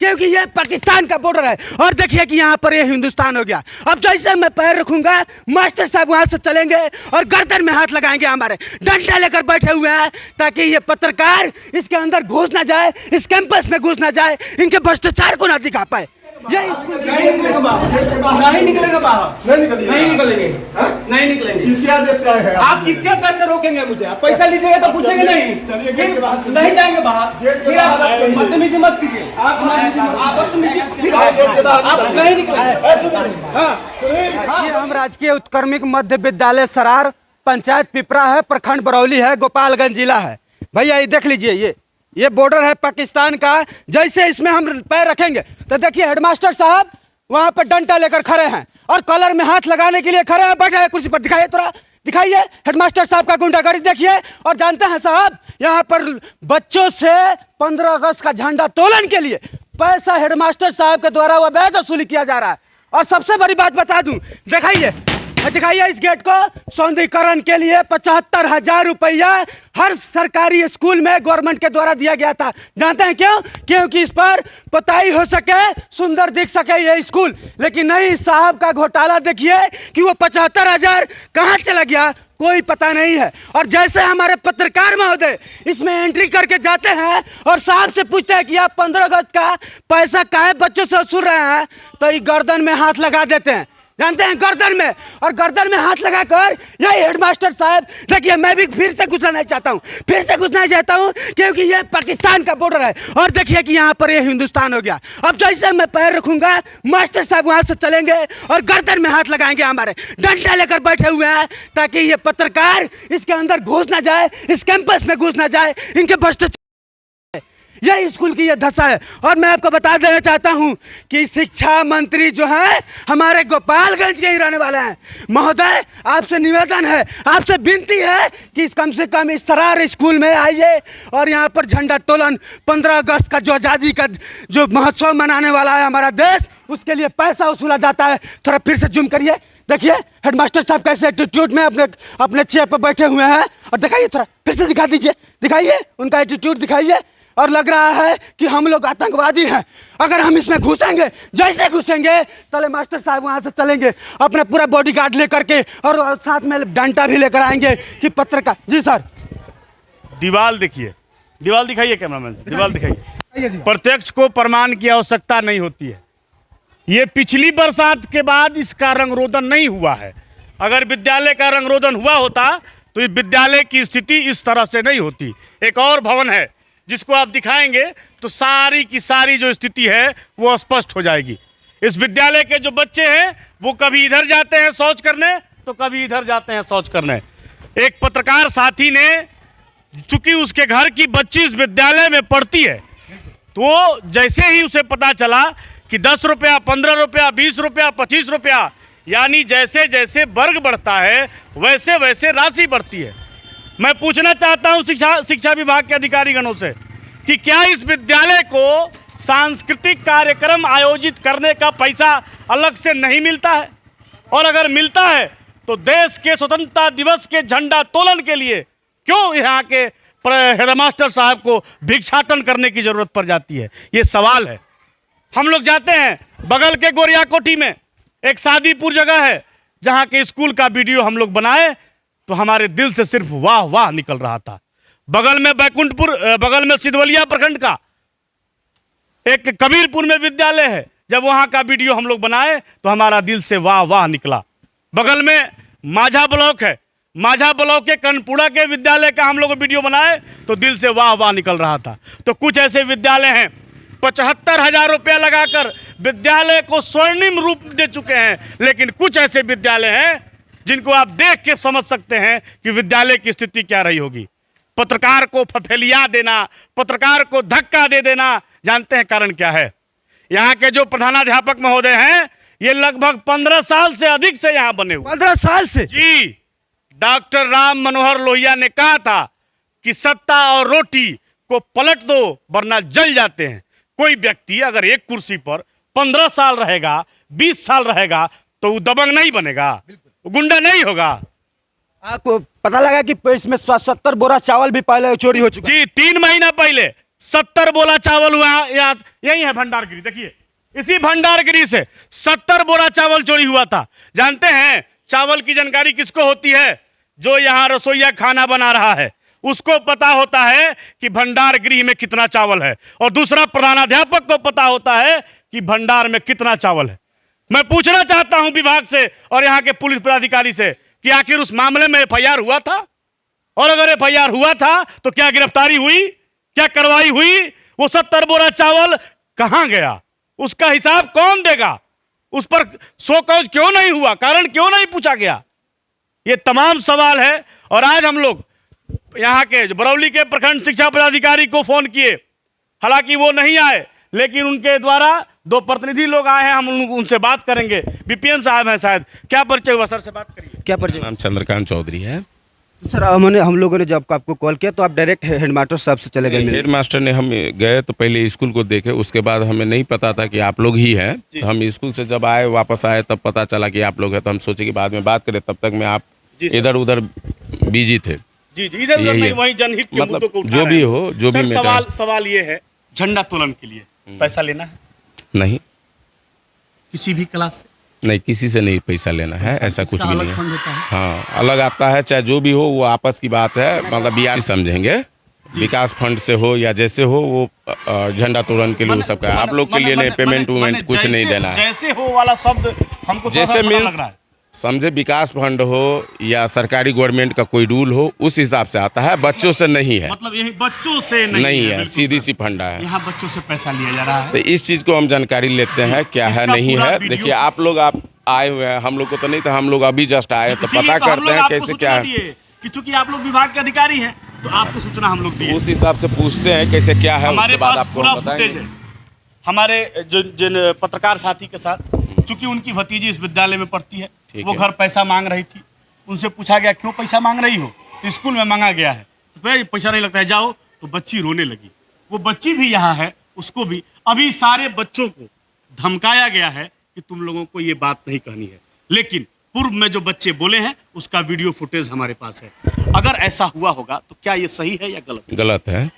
क्योंकि ये पाकिस्तान का बॉर्डर है। और देखिए कि यहाँ पर ये हिंदुस्तान हो गया। अब जैसे मैं पैर रखूंगा मास्टर साहब वहाँ से चलेंगे और गर्दन में हाथ लगाएंगे, हमारे डंडा लेकर बैठे हुए हैं ताकि ये पत्रकार इसके अंदर घुस ना जाए, इस कैंपस में घुस ना जाए, इनके भ्रष्टाचार को ना दिखा पाए। नहीं निकलेगा बाहर, नहीं निकलेंगे, नहीं निकलेंगे। किसके आदेश से आए हैं आप किसके आदेश से रोकेंगे मुझे? आप पैसा लीजिएगा तो पूछेंगे नहीं, फिर नहीं जाएंगे बाहर, फिर आप बदतमीजी मत कीजिए, आप बदतमीजी, आप नहीं निकलेंगे। ये हम राजकीय उत्क्रमिक मध्य विद्यालय सरार, पंचायत पिपरा है, प्रखंड बरौली है, गोपालगंज जिला है। भैया ये देख लीजिए, ये बॉर्डर है पाकिस्तान का। जैसे इसमें हम पैर रखेंगे तो देखिए हेडमास्टर साहब वहां पर डंडा लेकर खड़े हैं और कॉलर में हाथ लगाने के लिए खड़े हैं, बैठे हैं कुर्सी पर। दिखाइए, थोड़ा दिखाइए हेडमास्टर साहब का गुंडागर्दी देखिए। और जानते हैं साहब, यहाँ पर बच्चों से 15 अगस्त का झंडा तोलन के लिए पैसा हेडमास्टर साहब के द्वारा अवैध वसूली किया जा रहा है। और सबसे बड़ी बात बता दूं, दिखाइए इस गेट को सौंदर्यीकरण के लिए 75,000 रुपया हर सरकारी स्कूल में गवर्नमेंट के द्वारा दिया गया था। जानते हैं क्यों? क्योंकि इस पर पोताई हो सके, सुंदर दिख सके ये स्कूल। लेकिन नहीं, साहब का घोटाला देखिए कि वो 75,000 कहाँ चला गया, कोई पता नहीं है। और जैसे हमारे पत्रकार महोदय इसमें एंट्री करके जाते हैं और साहब से पूछते हैं कि आप 15 अगस्त का पैसा काहे बच्चों से वसूल रहे हैं, तो ये गर्दन में हाथ लगा देते हैं। जानते हैं, गर्दन में, और गर्दन में हाथ लगाकर यही हेडमास्टर साहब। देखिए मैं भी फिर से घुसना नहीं चाहता हूँ, क्योंकि ये पाकिस्तान का बॉर्डर है। और देखिए कि यहाँ पर ये हिंदुस्तान हो गया। अब जैसे मैं पैर रखूंगा मास्टर साहब वहाँ से चलेंगे और गर्दन में हाथ लगाएंगे, हमारे डंडा लेकर बैठे हुए हैं ताकि ये पत्रकार इसके अंदर घुस ना जाए, इस कैंपस में घुस ना जाए, इनके भ्रष्टाचार। यही स्कूल की यह दशा है। और मैं आपको बता देना चाहता हूं कि शिक्षा मंत्री जो है हमारे गोपालगंज के ही रहने वाले हैं। महोदय आपसे निवेदन है, आपसे विनती है कि कम से कम इस सरार स्कूल में आइए और यहाँ पर झंडा तोलन 15 अगस्त का जो आज़ादी का जो महोत्सव मनाने वाला है हमारा देश, उसके लिए पैसा वसूला जाता है। थोड़ा फिर से जूम करिए, देखिए हेडमास्टर साहब कैसे एटीट्यूड में अपने चेयर पर बैठे हुए हैं। और दिखाइए, थोड़ा फिर से दिखा दीजिए, दिखाइए उनका एटीट्यूड दिखाइए। और लग रहा है कि हम लोग आतंकवादी हैं। अगर हम इसमें घुसेंगे, जैसे घुसेंगे तले मास्टर साहब वहां से चलेंगे अपना पूरा बॉडीगार्ड लेकर के और साथ में डंडा भी लेकर आएंगे कि पत्रकार। जी सर, दीवार देखिए, दीवार दिखाइए कैमरामैन, दीवार दिखाइए। प्रत्यक्ष को प्रमाण की आवश्यकता नहीं होती है। ये पिछली बरसात के बाद इसका रंगरोधन नहीं हुआ है। अगर विद्यालय का रंगरोधन हुआ होता तो इस विद्यालय की स्थिति इस तरह से नहीं होती। एक और भवन है जिसको आप दिखाएंगे तो सारी की सारी जो स्थिति है वो स्पष्ट हो जाएगी। इस विद्यालय के जो बच्चे हैं वो कभी इधर जाते हैं शौच करने तो कभी इधर जाते हैं शौच करने। एक पत्रकार साथी ने, चूंकि उसके घर की बच्ची इस विद्यालय में पढ़ती है, तो जैसे ही उसे पता चला कि 10 रुपया, 15 रुपया, 20 रुपया, 25 रुपया, यानी जैसे जैसे वर्ग बढ़ता है वैसे वैसे राशि बढ़ती है। मैं पूछना चाहता हूं शिक्षा विभाग के अधिकारीगणों से कि क्या इस विद्यालय को सांस्कृतिक कार्यक्रम आयोजित करने का पैसा अलग से नहीं मिलता है? और अगर मिलता है तो देश के स्वतंत्रता दिवस के झंडा तोलन के लिए क्यों यहाँ के हेडमास्टर साहब को भिक्षाटन करने की जरूरत पड़ जाती है? ये सवाल है। हम लोग जाते हैं बगल के गोरियाकोठी में, एक शादीपुर जगह है जहाँ के स्कूल का वीडियो हम लोग बनाए तो हमारे दिल से सिर्फ वाह वाह निकल रहा था। बगल में बैकुंठपुर, बगल में सिधवलिया प्रखंड का एक कबीरपुर में विद्यालय है, जब वहां का वीडियो हम लोग बनाए तो हमारा दिल से वाह वाह निकला। बगल में माझा ब्लॉक है, माझा ब्लॉक के कनपुड़ा के विद्यालय का हम लोग वीडियो बनाए तो दिल से वाह वाह निकल रहा था। तो कुछ ऐसे विद्यालय हैं 75,000 रुपया लगाकर विद्यालय को स्वर्णिम रूप दे चुके हैं, लेकिन कुछ ऐसे विद्यालय हैं जिनको आप देख के समझ सकते हैं कि विद्यालय की स्थिति क्या रही होगी। पत्रकार को फफेलिया देना, पत्रकार को धक्का दे देना, जानते हैं कारण क्या है? यहाँ के जो प्रधानाध्यापक महोदय हैं ये लगभग 15 साल से अधिक से यहाँ बने हुए। 15 साल से? जी। डॉक्टर राम मनोहर लोहिया ने कहा था कि सत्ता और रोटी को पलट दो वरना जल जाते हैं। कोई व्यक्ति अगर एक कुर्सी पर 15 साल रहेगा, 20 साल रहेगा तो वो दबंग नहीं बनेगा, गुंडा नहीं होगा। आपको पता लगा कि इसमें 70 बोरा चावल भी पहले चोरी हो चुका? जी, 3 महीना पहले 70 बोरा चावल हुआ यही है भंडारगिरी। देखिए इसी भंडारगिरी से 70 बोरा चावल चोरी हुआ था। जानते हैं चावल की जानकारी किसको होती है? जो यहाँ रसोईया खाना बना रहा है उसको पता होता है कि भंडार गृह में कितना चावल है, और दूसरा प्रधानाध्यापक को पता होता है कि भंडार में कितना चावल है। मैं पूछना चाहता हूं विभाग से और यहाँ के पुलिस पदाधिकारी से कि आखिर उस मामले में एफआईआर हुआ था, और अगर एफआईआर हुआ था तो क्या गिरफ्तारी हुई, क्या कार्रवाई हुई? वो 70 बोरा चावल कहां गया, उसका हिसाब कौन देगा? उस पर शो कॉज क्यों नहीं हुआ, कारण क्यों नहीं पूछा गया? ये तमाम सवाल है। और आज हम लोग यहाँ के बरौली के प्रखंड शिक्षा पदाधिकारी को फोन किए, हालांकि वो नहीं आए, लेकिन उनके द्वारा 2 प्रतिनिधि लोग आए हैं, हम उनसे बात करेंगे। बीपीएम साहब हैं शायद, क्या परिचय हुआ सर से बात करिए। क्या परिचय? नाम चंद्रकांत चौधरी है। सर हम लोगों ने जब आपको कॉल किया तो आप डायरेक्ट हेडमास्टर साहब से चले गए मिलने? हेड मास्टर ने, हम गए तो पहले स्कूल को देखे, उसके बाद हमें नहीं पता था कि आप लोग ही हैं। तो हम स्कूल से जब आए, वापस आए, तब पता चला कि आप लोग हैं। तो हम सोचे कि बाद में बात करें, तब तक में आप इधर उधर बिजी थे। जी इधर उधर नहीं, वही जनहित के मुद्दों को उठा जो रहे भी हैं। हो, जो सर, भी सवाल ये है, झंडा तोलन के लिए पैसा लेना है? नहीं, किसी भी क्लास से नहीं, किसी से नहीं पैसा लेना है, ऐसा कुछ भी नहीं है। फंड होता है? हाँ, अलग आता है, चाहे जो भी हो, वो आपस की बात है। मतलब बिहार समझेंगे, विकास फंड से हो या जैसे हो, वो झंडा तोलन के लिए वो सबका है। आप लोग के लिए नहीं, पेमेंट वेमेंट कुछ नहीं देना है। जैसे हो वाला शब्द हमको जैसे लग मीन्स रहा है। समझे, विकास फंड हो या सरकारी गवर्नमेंट का कोई रूल हो, उस हिसाब से आता है, बच्चों से नहीं है। मतलब यही बच्चों से नहीं है, बिल्कुल सीधी सर। सी फंडा है। यहाँ बच्चों से पैसा लिया जा रहा है। तो इस चीज़ को हम जानकारी लेते हैं, क्या है इसका नहीं पूरा है। वीडियो देखिए आप लोग आए हुए हैं, हम लोग को तो नहीं था, हम लोग अभी जस्ट आए, तो इसीलिए पता तो हम करते लोग हैं आपको कैसे सूचना क्या है। दिए कि चूंकि आप लोग विभाग के अधिकारी हैं तो आपको सूचना हम लोग दिए। उस हिसाब से पूछते हैं कैसे क्या है, हमारे उसके बाद पास आपको पूरा हम फुटेज बताएंगे। है हमारे जिन पत्रकार साथी के साथ, चूंकि उनकी भतीजी इस विद्यालय में पढ़ती है, वो घर पैसा मांग रही थी। उनसे पूछा गया क्यों पैसा मांग रही हो, तो स्कूल में मांगा गया है, तो पैसा नहीं लगता है, जाओ। तो बच्ची रोने लगी। वो बच्ची भी यहाँ है, उसको भी अभी सारे बच्चों को धमकाया गया है कि तुम लोगों को ये बात नहीं कहनी है, लेकिन पूर्व में जो बच्चे बोले हैं उसका वीडियो फुटेज हमारे पास है। अगर ऐसा हुआ होगा तो क्या ये सही है या गलत? गलत है,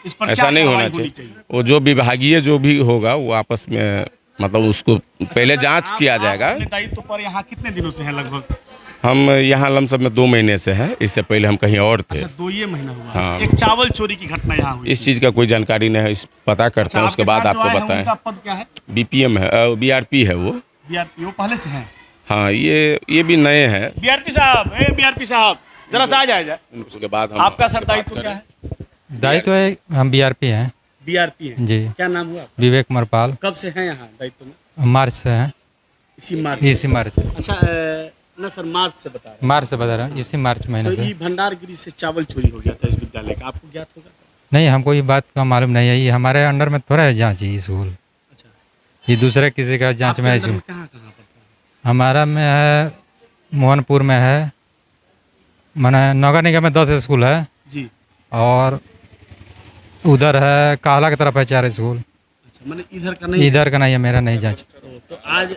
इस पर ऐसा क्या नहीं होना कार्रवाई होनी चाहिए। वो जो विभागीय जो भी होगा, वो आपस में मतलब उसको पहले जांच किया जाएगा। अपने दायित्व पर यहाँ कितने दिनों से हैं लगभग? हम यहाँ लमसम में 2 महीने से हैं, इससे पहले हम कहीं और थे। अच्छा, 2 ये महीना हुआ। हाँ। एक चावल चोरी की घटना यहाँ हुई। इस चीज़ का कोई जानकारी नहीं है, पता करते हैं, उसके बाद आपको बताएं। उनका पद क्या है? बीपीएम है, बीआरपी है वो। बीआरपी वो पहले से हैं? हाँ, ये भी नए हैं। बीआरपी साहब जरा सा आ जाए। उसके बाद हम आपका सर आपसे बात दायित्व क्या करें। है? दायित्व है, हम बीआरपी हैं। बीआरपी है जी। क्या नाम हुआ? विवेक मरपाल। कब से हैं यहाँ दायित्व में? मार्च से हैं। इसी मार्च इसी मार्च से। अच्छा ना सर, मार्च से बता रहे मार्च से बता रहा हूँ, इसी मार्च हैं। महीने तो से। ये भंडारगिरी से चावल चोरी हो गया था इस विद्यालय का, आपको ज्ञात होगा? नहीं, हमको ये बात का मालूम नहीं है। ये हमारे अंडर में थोड़ा है जाँच ये स्कूल। अच्छा, ये दूसरे किसी का जाँच आपके में है अंदर स्कूल। कहाँ कहाँ पड़ता है? हमारा में है, मोहनपुर में है, माने नगर निगम में 10 स्कूल है, जी। और उधर है काहला की तरफ है 4 स्कूल। अच्छा, मैंने इधर का नहीं। इधर का नहीं है, मेरा नहीं जाँच। तो आज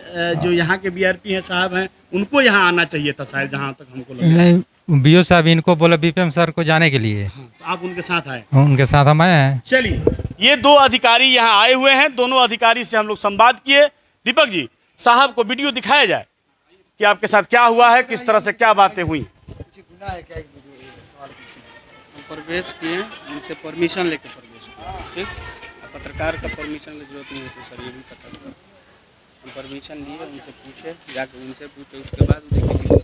जो यहाँ के बीआरपी हैं साहब हैं, उनको यहाँ आना चाहिए था शायद, जहाँ तक हमको लगा। नहीं, बीओ साहब इनको बोला बीपीएम सर को जाने के लिए, हाँ, तो आप उनके साथ आए। उनके साथ हम आए हैं। चलिए, ये 2 अधिकारी यहाँ आए हुए हैं, दोनों अधिकारी से हम लोग संवाद किए। दीपक जी, साहब को वीडियो दिखाया जाए कि आपके साथ क्या हुआ है, किस तरह से क्या बातें हुई। प्रवेश किए, उनसे परमिशन लेके प्रवेश किए, ठीक। पत्रकार का परमिशन की जरूरत नहीं होती सर, ये भी पता। हम परमिशन लिए, उनसे पूछे, जाके उनसे पूछे, उसके बाद देखिए